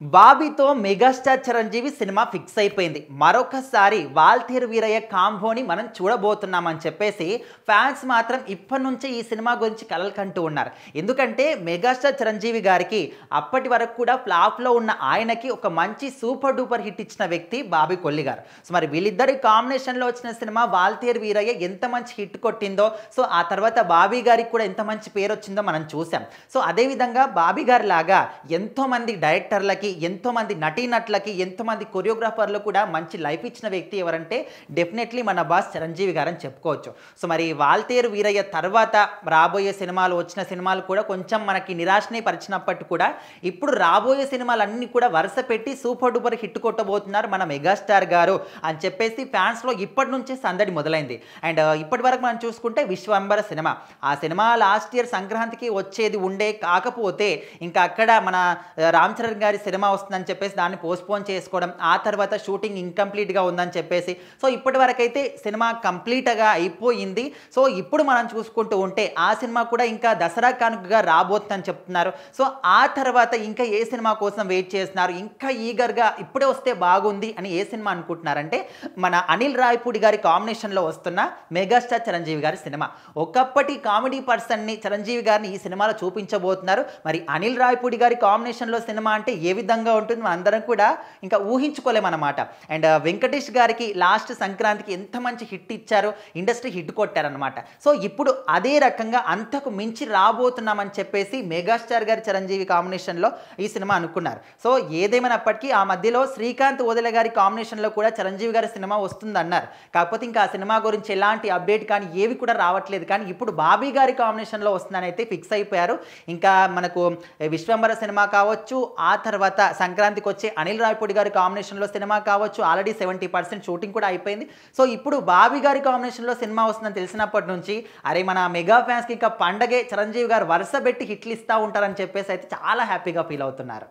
బాబీతో megastar Chiranjeevi cinema fix అయిపోయింది. మరొకసారి వాల్తేరు వీరయ్య కాంబోని మనం చూడబోతున్నామని చెప్పేసి ఫ్యాన్స్ మాత్రం ఇప్పటి నుంచే ఈ సినిమా గురించి కలలు కంటూ ఉన్నారు. ఎందుకంటే మెగాస్టార్ చిరంజీవి గారికి అప్పటి వరకు కూడా ఫ్లాప్లో ఉన్న ఆయనకి ఒక మంచి సూపర్ డూపర్ హిట్ ఇచ్చిన వ్యక్తి బాబీ కొల్లి గారు. సో మరి వీళ్ళిద్దరి కాంబినేషన్లో వచ్చిన సినిమా వాల్తేరు వీరయ్య ఎంత మంచి హిట్ కొట్టిందో, సో ఆ తర్వాత బాబీ గారికి కూడా ఎంత మంచి పేరు వచ్చిందో మనం చూసాం. సో అదేవిధంగా బాబీ గారి లాగా ఎంతోమంది డైరెక్టర్లకి, ఎంతోమంది నటీనటులకి, ఎంతోమంది కొరియోగ్రాఫర్లు కూడా మంచి లైఫ్ ఇచ్చిన వ్యక్తి ఎవరంటే డెఫినెట్లీ మన బాస్ చిరంజీవి గారని చెప్పుకోవచ్చు. సో మరి వాల్తేరు వీరయ్య తర్వాత రాబోయే సినిమాలు వచ్చిన సినిమాలు కూడా కొంచెం మనకి నిరాశనే పరిచినప్పటికీ కూడా ఇప్పుడు రాబోయే సినిమాలన్నీ కూడా వరుస పెట్టి సూపర్ డూపర్ హిట్ కొట్టబోతున్నారు మన మెగాస్టార్ గారు అని చెప్పేసి ఫ్యాన్స్లో ఇప్పటి నుంచే సందడి మొదలైంది. అండ్ ఇప్పటి వరకు మనం చూసుకుంటే విశ్వంబర సినిమా, ఆ సినిమా లాస్ట్ ఇయర్ సంక్రాంతికి వచ్చేది ఉండే, కాకపోతే ఇంకా అక్కడ మన రామ్ చరణ్ గారి సినిమా వస్తుందని చెప్పేసి దాన్ని పోస్ట్పోన్ చేసుకోవడం, ఆ తర్వాత షూటింగ్ ఇన్కంప్లీట్గా ఉందని చెప్పేసి, సో ఇప్పటి వరకు అయితే సినిమా కంప్లీట్గా అయిపోయింది. సో ఇప్పుడు మనం చూసుకుంటూ ఉంటే ఆ సినిమా కూడా ఇంకా దసరా కానుకగా రాబోతుందని చెప్తున్నారు. సో ఆ తర్వాత ఇంకా ఏ సినిమా కోసం వెయిట్ చేస్తున్నారు, ఇంకా ఈగర్గా ఇప్పుడే వస్తే బాగుంది అని ఏ సినిమా అనుకుంటున్నారంటే మన అనిల్ రాయపూడి గారి కాంబినేషన్లో వస్తున్న మెగాస్టార్ చిరంజీవి గారి సినిమా. ఒకప్పటి కామెడీ పర్సన్ని చిరంజీవి గారిని ఈ సినిమాలో చూపించబోతున్నారు. మరి అనిల్ రాయపూడి గారి కాంబినేషన్లో సినిమా అంటే ఏ విధంగా ఉంటుంది మనం అందరం కూడా ఇంకా ఊహించుకోలేమన్నమాట. అండ్ వెంకటేష్ గారికి లాస్ట్ సంక్రాంతికి ఎంత మంచి హిట్ ఇచ్చారో, ఇండస్ట్రీ హిట్ కొట్టారనమాట. సో ఇప్పుడు అదే రకంగా అంతకు మించి రాబోతున్నామని చెప్పేసి మెగాస్టార్ గారి చిరంజీవి కాంబినేషన్లో ఈ సినిమా అనుకున్నారు. సో ఏదేమైనప్పటికీ ఆ మధ్యలో శ్రీకాంత్ ఓదెల గారి కాంబినేషన్లో కూడా చిరంజీవి గారి సినిమా వస్తుందన్నారు. కాకపోతే ఇంకా ఆ సినిమా గురించి ఎలాంటి అప్డేట్ కానీ ఏవి కూడా రావట్లేదు. కానీ ఇప్పుడు బాబీ గారి కాంబినేషన్లో వస్తుందని అయితే ఫిక్స్ అయిపోయారు. ఇంకా మనకు విశ్వంబర సినిమా కావచ్చు, ఆ తర్వాత సంక్రాంతికి వచ్చే అనిల్ రాయపూడి గారి కాంబినేషన్లో సినిమా కావచ్చు, ఆల్రెడీ 70% షూటింగ్ కూడా అయిపోయింది. సో ఇప్పుడు బాబీ గారి కాంబినేషన్లో సినిమా వస్తుందని తెలిసినప్పటి నుంచి అరే మన మెగా ఫ్యాన్స్కి ఇంకా పండగే, చిరంజీవి గారు వరుస పెట్టి హిట్లు ఇస్తూ ఉంటారని చెప్పేసి అయితే చాలా హ్యాపీగా ఫీల్ అవుతున్నారు.